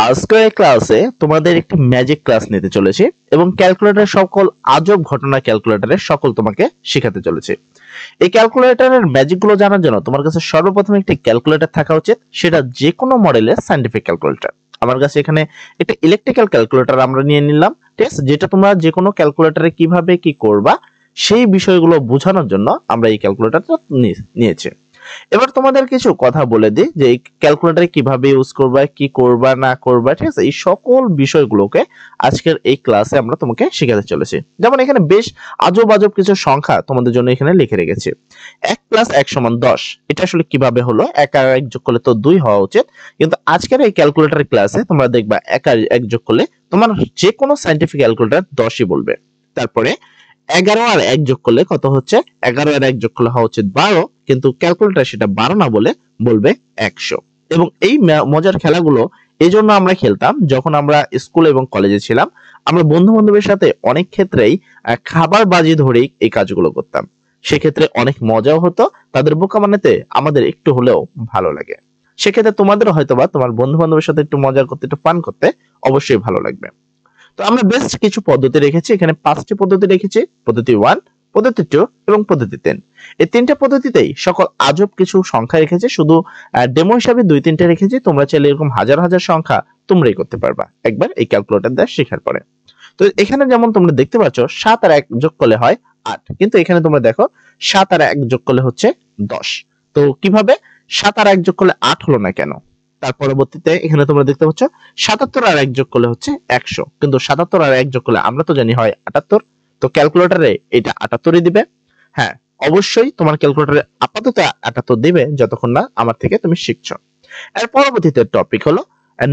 আজকের এই ক্লাসে তোমাদের একটি ম্যাজিক ক্লাস নিতে চলেছি এবং ক্যালকুলেটরের সকল আজব ঘটনা ক্যালকুলেটরের সকল তোমাকে শেখাতে চলেছি। এই ক্যালকুলেটরের ম্যাজিক গুলো জানার জন্য তোমার কাছে সর্বপ্রথম একটি ক্যালকুলেটর থাকা উচিত, সেটা যে কোনো মডেলের সায়েন্টিফিক ক্যালকুলেটর। আমার কাছে এখানে একটা ইলেকট্রিক্যাল ক্যালকুলেটর আমরা নিয়ে নিলাম, ঠিক আছে, যেটা তোমরা যে কোনো ক্যালকুলেটরে কিভাবে কি করবা সেই বিষয়গুলো বোঝানোর জন্য আমরা এই ক্যালকুলেটরটা নিয়েছি। এবার তোমাদের কিছু কথা বলে দিই যে এই ক্যালকুলেটর কিভাবে ইউজ করবা, কি করবা না করবা, ঠিক আছে, এই সকল বিষয়গুলোকে আজকের এই ক্লাসে আমরা তোমাকে শেখাতে চলেছি। যেমন এখানে বেশ আজব আজব কিছু সংখ্যা তোমাদের জন্য এখানে লিখে রেখেছি। 1 + 1 = 10, এটা আসলে কিভাবে হলো? 1 আর 1 যোগ করলে তো 2 হওয়া উচিত, কিন্তু আজকের এই ক্যালকুলেটরের ক্লাসে তোমরা দেখবা 1 আর 1 যোগ করলে তোমার যে কোনো সায়েন্টিফিক ক্যালকুলেটর 10ই বলবে। তারপরে 11 আর 1 যোগ করলে কত হচ্ছে? 11 আর 1 যোগ করলে হওয়া উচিত 12, কিন্তু ক্যালকুলেটর সেটা 12 না বলে বলবে 100। এবং এই মজার খেলাগুলো এই জন্য আমরা খেলতাম যখন আমরা স্কুল এবং কলেজে ছিলাম। আমরা বন্ধু বান্ধবের সাথে অনেক ক্ষেত্রেই খাবার বাজি ধরেই এই কাজগুলো করতাম। সেক্ষেত্রে অনেক মজাও হতো, তাদের বোকা বানাতে আমাদের একটু হলেও ভালো লাগে। সেক্ষেত্রে তোমাদেরও হয়তোবা তোমার বন্ধু বান্ধবের সাথে একটু মজা করতে, একটু ফান করতে অবশ্যই ভালো লাগবে। তো আমরা বেস্ট কিছু পদ্ধতি রেখেছি, এখানে 5টি পদ্ধতি রেখেছি: পদ্ধতি 1, পদ্ধতি 2 এবং পদ্ধতি 3। এই 3টা পদ্ধতিতেই সকল আজব কিছু সংখ্যা রেখেছি, শুধু ডেমো হিসাবে 2-3টা রেখেছি। তোমরা চাইলে এরকম হাজার হাজার সংখ্যা তোমরাই করতে পারবা একবার এই ক্যালকুলেটর দিয়ে শেখার পরে। তো এখানে যেমন তোমরা দেখতে পাচ্ছ 7 আর 1 যোগ করলে হয় 8, কিন্তু এখানে তোমরা দেখো 7 আর 1 যোগ করলে হচ্ছে 10। তো কিভাবে 7 আর 1 যোগ করলে 8 হলো না কেন? তার পরবর্তীতে এখানে তোমরা দেখতে পাচ্ছ 77 আর 1 যোগ করলে হচ্ছে 100, কিন্তু 77 আর 1 যোগ করলে আমরা তো জানি হয় 78। তো ক্যালকুলেটরে এটা 78ই দিবে। হ্যাঁ, অবশ্যই তোমার ক্যালকুলেটরে আপাতত 78 দিবে যতক্ষণ না আমার থেকে তুমি শিখছো। এর পরবর্তীতে টপিক হলো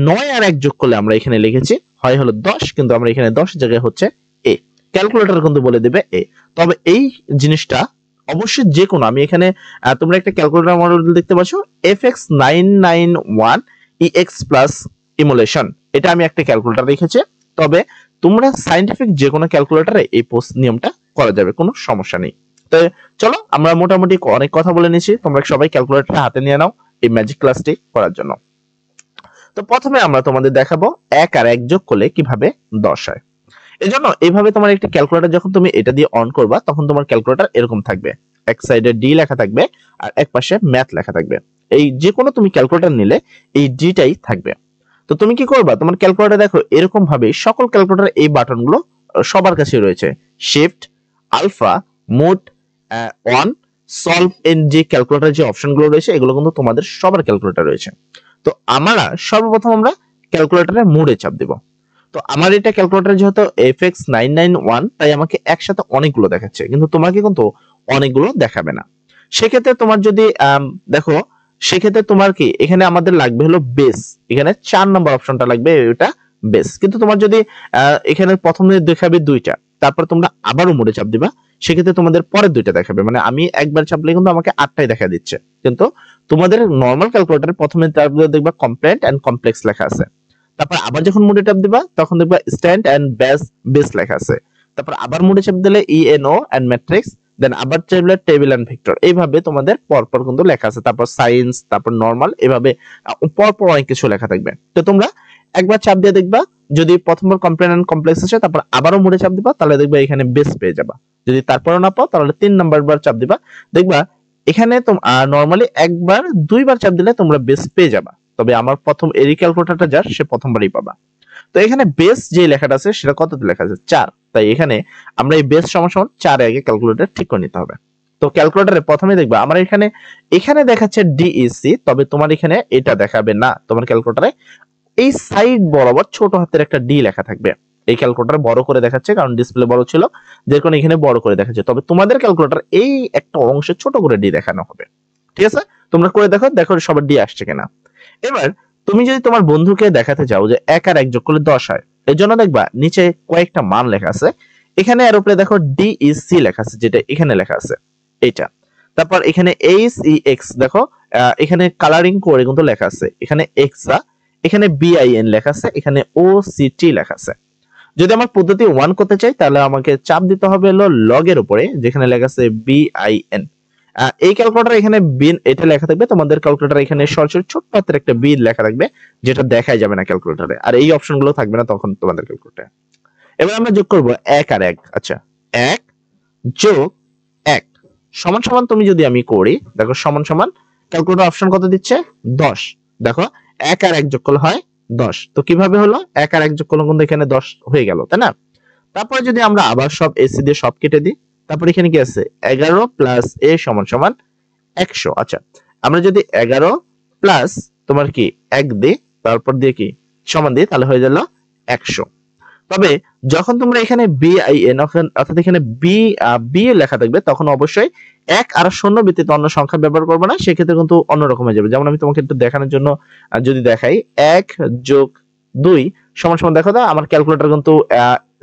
9 আর 1 যোগ করলে আমরা এখানে লিখেছি হয় হলো 10, কিন্তু আমরা এখানে 10 জায়গায় হচ্ছে a। ক্যালকুলেটর কিন্তু বলে দিবে a। তবে এই জিনিসটা অবশ্যই যে কোনো, আমি এখানে তোমরা একটা ক্যালকুলেটর মডেল দেখতে পাচ্ছ FX991EX প্লাস ইমুলেশন, এটা আমি একটা ক্যালকুলেটর রেখেছি। তবে তোমরা সায়েন্টিফিক যে কোনো ক্যালকুলেটরে এই নিয়মটা করা যাবে, কোনো সমস্যা নেই। তো চলো আমরা মোটামুটি অনেক কথা বলে নিয়েছি, তোমরা সবাই ক্যালকুলেটরটা হাতে নিয়ে নাও এই ম্যাজিক ক্লাসটি করার জন্য। তো প্রথমে আমরা তোমাদের দেখাবো 1 আর 1 যোগ করলে কিভাবে 10 হয়। এজন্য এইভাবে তোমার একটা ক্যালকুলেটর যখন তুমি এটা দিয়ে অন করবা তখন তোমার ক্যালকুলেটর এরকম থাকবে, এক সাইডে ডি লেখা থাকবে আর এক পাশে ম্যাথ লেখা থাকবে। এই যে কোনো তুমি ক্যালকুলেটর নিলে এই ডিটাই থাকবে। তো তুমি কি করবা, তোমার ক্যালকুলেটর দেখো এরকম ভাবে সকল ক্যালকুলেটর এই বাটনগুলো সবার কাছে রয়েছে। Shift, alpha, mode, on, solve, এন যে ক্যালকুলেটর যে অপশনগুলো রয়েছে এগুলো কিন্তু তোমাদের সবার ক্যালকুলেটর রয়েছে। তো আমরা সর্বপ্রথম আমরা ক্যালকুলেটরের মোডে চাপ দেব। তো আমার এটা ক্যালকুলেটর যেহেতু FX991, তাই আমাকে একসাথে অনেকগুলো দেখাচ্ছে, কিন্তু তোমাকে কিন্তু অনেকগুলো দেখাবে না। সেক্ষেত্রে তোমার যদি দেখো, সেক্ষেত্রে তোমার কি এখানে আমাদের লাগবে হলো বেস, এখানে 4 নম্বর অপশনটা লাগবে, এটা বেস। কিন্তু তোমার যদি এখানে প্রথমে দেখাবে 2টা, তারপর তোমরা আবারও মোডে চাপ দিবা, সেক্ষেত্রে তোমাদের পরের 2টা দেখাবে। মানে আমি একবার চাপলে কিন্তু আমাকে 8টাই দেখা দিচ্ছে, কিন্তু তোমাদের নরমাল ক্যালকুলেটরে প্রথমে দেখবা কমপ্লেন্ট এন্ড কমপ্লেক্স লেখা আছে। তারপর আবার যখন মোডে চাপ দিবা তখন দেখবা স্ট্যান্ড এন্ড বেস লেখা আছে। তারপর আবার মোডে চাপ দিলে ইএনও এন্ড ম্যাট্রিক্স, দেন আবার চাইলে টেবিল এন্ড ভেক্টর, এইভাবে তোমাদের পরপর কিন্তু লেখা আছে। তারপর সায়েন্স, তারপর নরমাল, এভাবে পরপর অনেক কিছু লেখা থাকবে। তো তোমরা একবার চাপ দিয়ে দেখবা, যদি প্রথমবার কমপ্লেন্ট এন্ড কমপ্লেক্স আসে তারপর আবারও মোডে চাপ দিবা, তাহলে দেখবা এখানে বেস পেয়ে যাবা। যদি তারপরও না পাও তাহলে 3 নাম্বার বার চাপ দিবা, দেখবা এখানে নরমালি একবার 2বার চাপ দিলে তোমরা বেস পেয়ে যাবা। তবে আমার প্রথম এরি ক্যালকুলেটরটা যার সে প্রথমবারই পাবা। তো এখানে বেস যে লেখাটা আছে সেটা কততে লেখা আছে? 4। তাই এখানে আমরা এই বেস সমান 4 আগে ক্যালকুলেটর ঠিক করে নিতে হবে। তো ক্যালকুলেটরে প্রথমে দেখবা আমার এখানে দেখাচ্ছে ডিইসি, তবে তোমার এখানে এটা দেখাবে না। তোমার ক্যালকুলেটরে এই সাইড বরাবর ছোট হাতের একটা ডি লেখা থাকবে। এই ক্যালকুলেটর বড় করে দেখাচ্ছে কারণ ডিসপ্লে বড় ছিল, যে কারণে এখানে বড় করে দেখাচ্ছে। তবে তোমাদের ক্যালকুলেটর এই একটা অংশে ছোট করে ডি দেখানো হবে, ঠিক আছে? তোমরা করে দেখো, দেখো সবার ডি আসছে কিনা। এবার তুমি যদি তোমার বন্ধুকে দেখাতে চাও যে 1 আর 1 যোগ করলে 10 হয়, এর জন্য দেখবা নিচে কয়েকটা মান লেখা আছে। এখানে এর উপরে দেখো ডিইসি লেখা আছে, যেটা এখানে লেখা আছে এইটা। তারপর এখানে এইচইএক্স দেখো, এখানে কালারিং করে কিন্তু লেখা আছে, এখানে এক্সা, এখানে বিআইএন লেখা আছে, এখানে ওসিটি লেখা আছে। যদি আমার পদ্ধতি 1 করতে চাই তাহলে আমাকে চাপ দিতে হবে হলো লগ এর উপরে, যেখানে লেখা আছে বিআইএন। এই ক্যালকুলেটর এখানে বিন এটা লেখা থাকবে, তোমাদের ক্যালকুলেটর এখানে সরাসরি ছোট্ট হাতের একটা বিন লেখা থাকবে, যেটা দেখাই যাবে না ক্যালকুলেটরে, আর এই অপশনগুলো থাকবে না তখন তোমাদের ক্যালকুলেটরে। এবার আমরা যোগ করব 1 আর 1। আচ্ছা, 1 যোগ 1 সমান সমান, তুমি যদি আমি করি দেখো সমান সমান, ক্যালকুলেটর অপশন কত দিচ্ছে 10। দেখো 1 আর 1 যোগ করলে হয় 10। তো কিভাবে হলো, 1 আর 1 যোগ করলে কিন্তু এখানে 10 হয়ে গেল, তাই না? তারপরে যদি আমরা আবার সব এসি দিয়ে সব কেটে দিই, তারপর এখানে কি আছে 11 প্লাস এ সমান সমান 100। আচ্ছা, আমরা যদি 11 প্লাস তোমার কি 1 দিই, তারপর দিয়ে কি সমান দিই, তাহলে হয়ে গেল 100। তবে যখন তোমরা এখানে বিআইএন অর্থাৎ এখানে বি লেখা থাকবে, তখন অবশ্যই 1 আর 0 ব্যতীত অন্য সংখ্যা ব্যবহার করবে না, সেক্ষেত্রে কিন্তু অন্যরকম হয়ে যাবে। যেমন আমি তোমাকে একটু দেখানোর জন্য যদি দেখাই, 1 যোগ 2 সমান সমান, দেখো না আমার ক্যালকুলেটর কিন্তু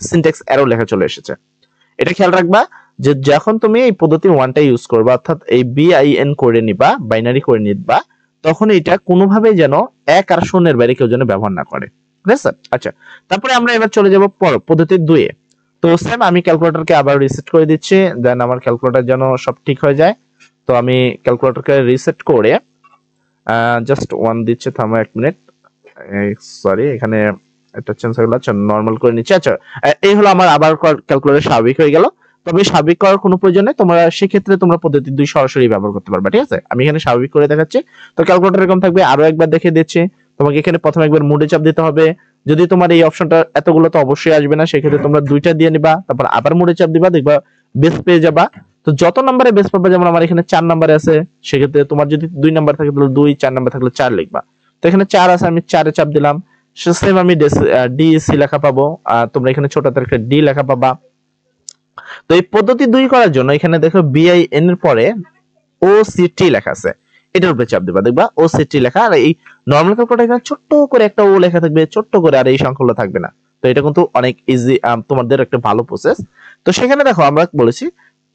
সিনট্যাক্স এরর লেখা চলে এসেছে। এটা খেয়াল রাখবা যে যখন তুমি এই পদ্ধতি 1টা ইউজ করবা, অর্থাৎ এই বিআইএন করে নিবা, বাইনারি করে নিবা, তখন এটা কোনোভাবেই যেন 1 আর 0 এর বাইরে কেউ যেন ব্যবহার না করে। ঠিক আছে? আচ্ছা, তারপরে আমরা এবার চলে যাব পদ্ধতি 2 এ। তো সেম আমি ক্যালকুলেটরকে আবার রিসেট করে দিচ্ছি, দেন আমার ক্যালকুলেটর যেন সব ঠিক হয়ে যায়। তো আমি ক্যালকুলেটরকে রিসেট করে জাস্ট 1 দিচ্ছি, থামো 1 মিনিট, সরি এখানে এটা চেঞ্জ হয়ে গেল। আচ্ছা, নরমাল করে নিচ্ছি। আচ্ছা, এই হলো আমার আবার ক্যালকুলেটর স্বাভাবিক হয়ে গেল। তবে স্বাভাবিক করার কোনো প্রয়োজন নেই, তোমরা সেক্ষেত্রে তোমরা পদ্ধতি 2 সরাসরি ব্যবহার করতে পারবে। ঠিক আছে, আমি এখানে স্বাভাবিক করে দেখাচ্ছি। তো ক্যালকুলেটর এরকম থাকবে, আরো একবার দেখে দিচ্ছি। তোমাকে এখানে প্রথমে একবার মুডে চাপ দিতে হবে। যদি তোমার এই অপশনটা এতগুলো তো অবশ্যই আসবে না, সেক্ষেত্রে তোমরা 2টা দিয়ে নিবা, তারপর আবার মুডে চাপ দিবা, দেখবা বেস পেয়ে যাবা। তো যত নম্বরে বেস পাবে, যেমন আমার এখানে 4 নম্বরে আছে, সেক্ষেত্রে তোমার যদি 2 নাম্বার থাকে তাহলে 2, 4 নাম্বার থাকলে 4 লিখবা। তো এখানে 4 আছে, আমি 4 এ চাপ দিলাম, সেম আমি ডিসি লেখা পাবো, তোমরা এখানে ছোট হাতের একটা ডি লেখা পাবা। তো এই পদ্ধতি 2 করার জন্য এখানে দেখো বিআইএন এর পরে ওসিটি লেখা আছে, এটার উপরে চাপ দিবা, দেখবা ওসিটি লেখা। আর এই নরমাল ক্যালকুলেটর এখানে ছোট্ট করে একটা ও লেখা থাকবে, ছোট্ট করে, আর এই সংখ্যাগুলো থাকবে না। তো এটা কিন্তু অনেক ইজি, তোমাদের একটা ভালো প্রসেস। তো সেখানে দেখো আমরা বলেছি,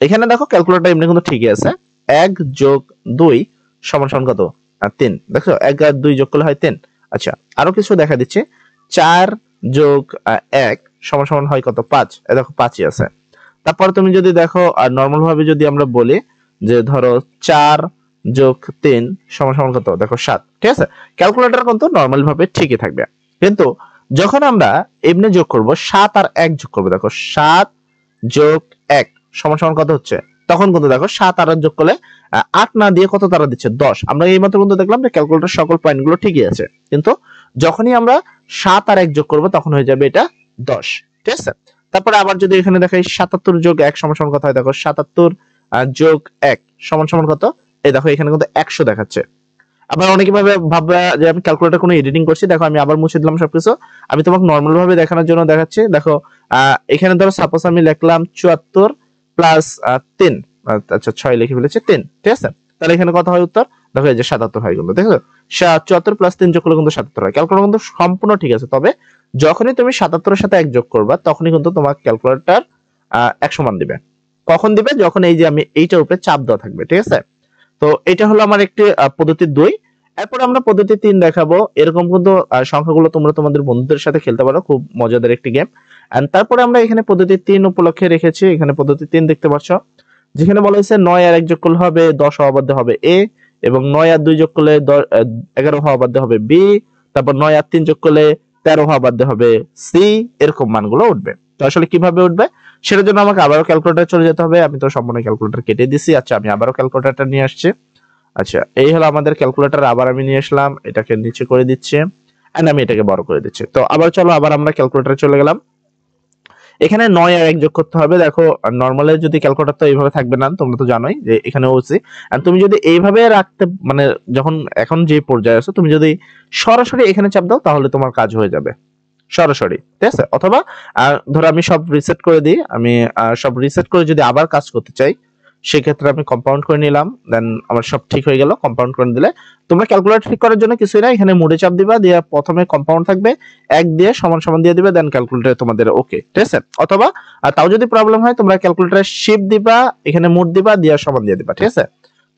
এখানে দেখো ক্যালকুলেটর এমনি কিন্তু ঠিকই আছে। 1 যোগ 2 সমান সমান কত 3। দেখো 1 আর 2 যোগ করলে হয় 3। আচ্ছা, আরো কিছু দেখা দিচ্ছে, 4 যোগ 1 সমান সমান হয় কত 5। দেখো 5ই আছে। তারপর তুমি যদি দেখো আর নরমাল ভাবে যদি আমরা বলি যে ধরো 4 যোগ 3 সমান সমান কত, দেখো 7। ঠিক আছে, ক্যালকুলেটর কিন্তু নরমাল ভাবে ঠিকই থাকবে। কিন্তু যখন আমরা এমনি যোগ করব, 7 আর 1 যোগ করব, দেখো 7 যোগ 1 সমান সমান কত হচ্ছে, তখন কিন্তু দেখো 7 আর 1 যোগ করলে 8 না দিয়ে কত তারা দিচ্ছে 10। আমরা এই মাত্র কিন্তু দেখলাম যে ক্যালকুলেটর সকল পয়েন্টগুলো ঠিকই আছে, কিন্তু যখনই আমরা 7 আর 1 যোগ করব তখন হয়ে যাবে এটা 10। ঠিক আছে, তারপরে আবার যদি এখানে দেখাই 77 যোগ 1 সমান সমান কত হয়, দেখো 77 যোগ 1 সমান সমান কত, এই দেখো এখানে কিন্তু 100 দেখাচ্ছে। আবার অনেকে ভাববে যে আমি ক্যালকুলেটর কোনো এডিটিং করছি, দেখো আমি আবার মুছে দিলাম সবকিছু, আমি তোমাকে নরমাল ভাবে দেখানোর জন্য দেখাচ্ছি। দেখো এখানে ধরো সাপোজ আমি লিখলাম 74 প্লাস 3, আচ্ছা 6 লিখে ফেলেছি 3। ঠিক আছে, তাহলে এখানে কত হয় উত্তর, দেখো এই যে 77 হয়। কিন্তু দেখো 74 প্লাস 3 যোগ করলে কিন্তু 77 হয়। ক্যালকুলেটর কিন্তু সম্পূর্ণ ঠিক আছে, তবে যখনই তুমি 77 এর সাথে 1 যোগ করবা, তখনই কিন্তু তোমার ক্যালকুলেটর 100 মান দিবে। কখন দিবে, যখন এই যে আমি এইটার উপরে চাপ দেওয়া থাকবে। ঠিক আছে, তো এটা হলো আমার একটি পদ্ধতি 2। এরপর আমরা পদ্ধতি 3 দেখাবো। এরকম কিন্তু সংখ্যাগুলো তোমরা তোমাদের বন্ধুদের সাথে খেলতে পারো, খুব মজাদার একটি গেম। এন্ড তারপরে আমরা এখানে পদ্ধতি 3 উপলক্ষে রেখেছি, এখানে পদ্ধতি 3 দেখতে পাচ্ছ, যেখানে বলা হয়েছে 9 আর 1 যোগ করলে হবে 10 হওয়া বাধ্য হবে এ, এবং 9 আর 2 যোগ করলে 11 হওয়া বাধ্য হবে বি, তারপর 9 আর 3 যোগ করলে 13 হওয়া বাধ্য হবে সি। এরকম মানগুলো উঠবে। তো আসলে কিভাবে উঠবে, সেটার জন্য আমাকে আবারও ক্যালকুলেটর চলে যেতে হবে। আমি তো সম্পূর্ণ ক্যালকুলেটর কেটে দিছি। আচ্ছা, আমি আবারও ক্যালকুলেটরটা নিয়ে আসছি। আচ্ছা, এই হলো আমাদের ক্যালকুলেটর, আবার আমি নিয়ে আসলাম, এটাকে নিচে করে দিচ্ছি, এন্ড আমি এটাকে বড় করে দিচ্ছি। তো আবার চলো, আবার আমরা ক্যালকুলেটরে চলে গেলাম। এখানে 9 আর 1 যোগ করতে হবে। দেখো নরমালে যদি ক্যালকুলেটর তো এইভাবে থাকবে না, তোমরা তো জানোই যে এখানে ওসি, আর তুমি যদি এইভাবে রাখতে, মানে যখন এখন যে পর্যায়ে আছো, তুমি যদি সরাসরি এখানে চাপ দাও তাহলে তোমার কাজ হয়ে যাবে সরাসরি। ঠিক আছে, অথবা ধরো আমি সব রিসেট করে দিই, আমি সব রিসেট করে যদি আবার কাজ করতে চাই, সেক্ষেত্রে আমি কম্পাউন্ড করে নিলাম, দেন আমার সব ঠিক হয়ে গেল। কম্পাউন্ড করে দিলে তোমরা ক্যালকুলেটর ঠিক করার জন্য কিছুই না, এখানে মোডে চাপ দিবা, দিয়ে প্রথমে কম্পাউন্ড থাকবে 1 দিয়ে সমান সমান দিয়ে দিবে, দেন ক্যালকুলেটর তোমাদের ওকে। ঠিক আছে, অথবা তাও যদি প্রবলেম হয়, তোমরা ক্যালকুলেটরে শিফট দিবা, এখানে মোড দিবা, দিয়ে সমান দিয়ে দিবা। ঠিক আছে,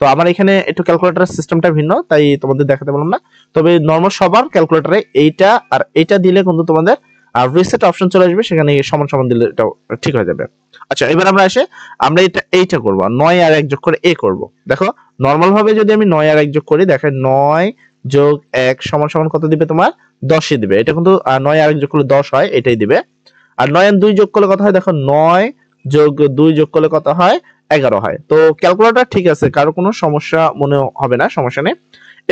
তো আমার এখানে একটু ক্যালকুলেটরের সিস্টেমটা ভিন্ন, তাই তোমাদের দেখাতে পারলাম না। তবে নরমাল সবার ক্যালকুলেটরে এইটা আর এইটা দিলে কিন্তু তোমাদের আর রিসেট অপশন চলে আসবে, সেখানে সমান সমান দিলে এটা ঠিক হয়ে যাবে। আচ্ছা, এবার আমরা এইটা করব, 9 আর 1 যোগ করে a করব। দেখো নরমাল ভাবে যদি আমি 9 আর 1 যোগ করি, দেখেন 9 যোগ 1 সমান সমান কত দিবে তোমার? 10ই দিবে। এটা কিন্তু 9 আর 1 যোগ করলে 10 হয়, এটাই দিবে। আর 9 আর 2 যোগ করলে কত হয়? দেখো 9 যোগ 2 যোগ করলে কত হয়? 11 হয়। তো ক্যালকুলেটর ঠিক আছে, কারো কোনো সমস্যা মনে হবে না, সমস্যা নেই।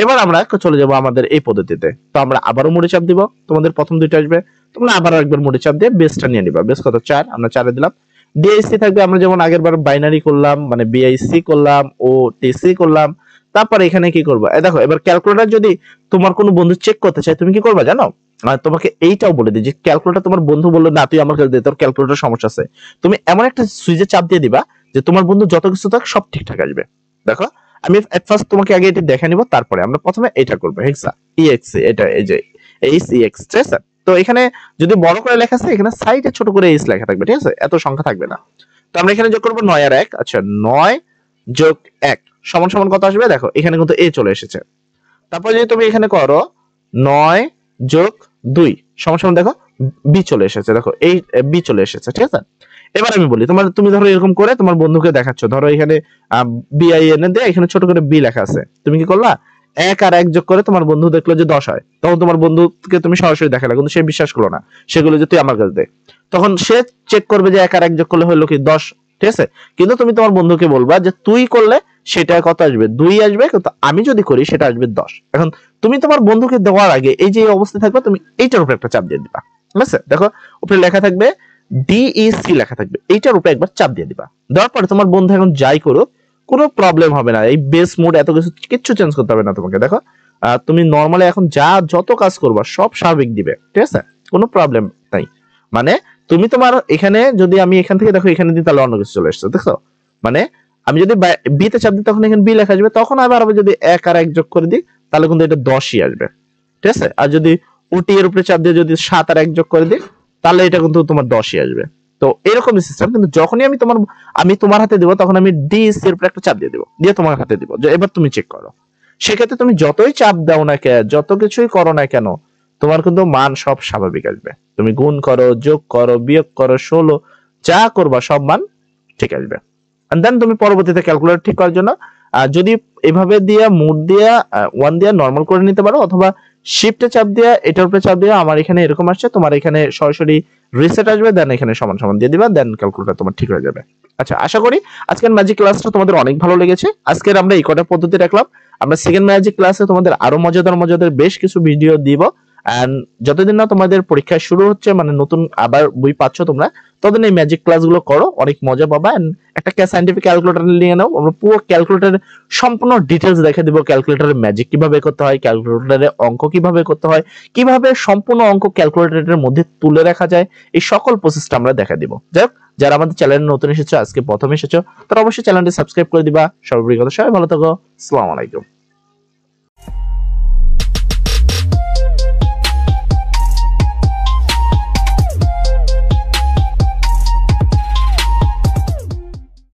এবার আমরা চলে যাব আমাদের এই পদ্ধতিতে। তো আমরা আবারও মুড়ে চাপ দিব, তোমাদের প্রথম দুইটা আসবে, তোমরা আবার একবার মুড়ে চাপ দিয়ে বেসটা নিয়ে নিবা। বেস কত? 4, আমরা 4 এ দিলাম। ডিআইসি থাকবে, আমরা যেমন আগের বার বাইনারি করলাম, মানে বিআইসি করলাম, ও টিসি করলাম। তারপর এখানে কি করবো? দেখো এবার ক্যালকুলেটর যদি তোমার কোনো বন্ধু চেক করতে চায়, তুমি কি করবা জানো? তোমাকে এইটাও বলে দিই যে ক্যালকুলেটর তোমার বন্ধু বললো না তুই আমার কাছে দে, তোর ক্যালকুলেটর সমস্যা আছে, তুমি এমন একটা সুইচে চাপ দিয়ে দিবা যে তোমার বন্ধু যত কিছু থাক সব ঠিকঠাক আসবে। দেখো আমি এট ফার্স্ট তোমাকে আগে এটা দেখে নিব, তারপরে আমরা প্রথমে এটা করবো, হেক্সা ইএক্স, এটা এই যে এইচ ইএক্স, ঠিক আছে? তো এখানে যদি বড় করে লেখা আছে, এখানে সাইডে ছোট করে এইচ লেখা থাকবে, ঠিক আছে? এত সংখ্যা থাকবে না। তো আমরা এখানে যোগ করবো 9 আর 1। আচ্ছা, 9 যোগ 1 সমান সমান কত আসবে? দেখো এখানে কিন্তু এ চলে এসেছে। তারপর যদি তুমি এখানে করো 9 যোগ 2 সমান সমান, দেখো বি চলে এসেছে, দেখো এই বি চলে এসেছে, ঠিক আছে? এবার আমি বলি, তুমি ধরো এরকম করে তোমার বন্ধুকে দেখাচ্ছ, ধরো এখানে বিআইএন এ দিয়ে এখানে ছোট করে বি লেখা আছে, তুমি কি করলা? 1 আর 1 যোগ করে তোমার বন্ধু দেখলো যে 10 হয়, তখন তোমার বন্ধুকে তুমি সরাসরি দেখালে, কিন্তু সে বিশ্বাস করলো না, সেগুলো যে তুই আমার কাছে দে। তখন সে চেক করবে যে 1 আর 1 যোগ করলে হলো কি 10, ঠিক আছে? কিন্তু তুমি তোমার বন্ধুকে বলবা যে তুই করলে সেটা কত আসবে? 2 আসবে, কিন্তু আমি যদি করি সেটা আসবে 10। এখন তুমি তোমার বন্ধুকে দেওয়ার আগে এই যে অবস্থা থাকবে, তুমি এইটার উপরে একটা চাপ দিয়ে দিবা, ঠিক আছে? দেখো উপরে লেখা থাকবে ডিইসি লেখা থাকবে, এইটার উপরে একবার চাপ দিয়ে দিবা। দেওয়ার পরে তোমার বন্ধু এখন যাই করুক কোনো প্রবলেম হবে না, এই বেস মোড এত কিছু চেঞ্জ করতে হবে না তোমাকে। দেখো তুমি নরমালি এখন যত কাজ করবা সব স্বাভাবিক দিবে, ঠিক আছে? কোনো প্রবলেম নাই। মানে তুমি তোমার এখানে যদি আমি এখান থেকে দেখো এখানে দিই, তাহলে অন্য কিছু চলে আসছে, দেখছো? মানে আমি যদি বি তে চাপ দিই, তখন এখানে বি লেখা আসবে, তখন আবার যদি 1 আর 1 যোগ করে দিই, তাহলে কিন্তু এটা 10ই আসবে, ঠিক আছে? আর যদি ওটি এর উপরে চাপ দিয়ে যদি 7 আর 1 যোগ করে দিই, তাহলে এটা কিন্তু তোমার 10ই আসবে। তো এরকমই সিস্টেম, কিন্তু যখনই আমি তোমার হাতে দিব, তখন আমি ডিএসসি এর উপরে একটা চাপ দিয়ে দিব, দিয়ে তোমার হাতে দিব যে এবার তুমি চেক করো। সেক্ষেত্রে তুমি যতই চাপ দাও না কেন, যত কিছুই করো না কেন, তোমার কিন্তু মান সব স্বাভাবিক আসবে। তুমি গুণ করো, যোগ করো, বিয়োগ করো, 16 যা করবা সব মান ঠিক আসবে। এন্ড দেন তুমি পরবর্তীতে ক্যালকুলেটর ঠিক করার জন্য যদি এভাবে দিয়ে মুড দিয়ে 1 দিয়ে নরমাল করে নিতে পারো, অথবা শিফটে চাপ দিয়ে এটার উপরে চাপ দিয়ে, আমার এখানে এরকম আসছে, তোমার এখানে সরাসরি রিসেট আসবে, দেন এখানে সমান সমান দিয়ে দিবা, দেন ক্যালকুলেটর তোমার ঠিক হয়ে যাবে। আচ্ছা, আশা করি আজকের ম্যাজিক ক্লাসটা তোমাদের অনেক ভালো লেগেছে। আজকের আমরা এই কটা পদ্ধতি রাখলাম, আমরা সেকেন্ড ম্যাজিক ক্লাসে তোমাদের আরো মজাদার বেশ কিছু ভিডিও দিব। এন্ড যতদিন না তোমাদের পরীক্ষা শুরু হচ্ছে, মানে নতুন আবার বই পাচ্ছ তোমরা, ততদিন এই ম্যাজিক ক্লাসগুলো করো, অনেক মজা পাবা। এন্ড একটা সাইন্টিফিক ক্যালকুলেটর নিয়ে নাও, আমরা পুরো ক্যালকুলেটরের সম্পূর্ণ ডিটেলস দেখে দিব, ক্যালকুলেটরের ম্যাজিক কিভাবে করতে হয়, ক্যালকুলেটরের অঙ্ক কিভাবে করতে হয়, কিভাবে সম্পূর্ণ অঙ্ক ক্যালকুলেটরের মধ্যে তুলে রাখা যায়, এই সকল প্রসেসটা আমরা দেখা দিব। যাই হোক, যারা আমাদের চ্যানেলে নতুন এসেছো, আজকে প্রথম এসেছো, তারা অবশ্যই চ্যানেলটি সাবস্ক্রাইব করে দিবা। সর্বোপরি কথা, সবাই ভালো থাকো। আসসালামু আলাইকুম।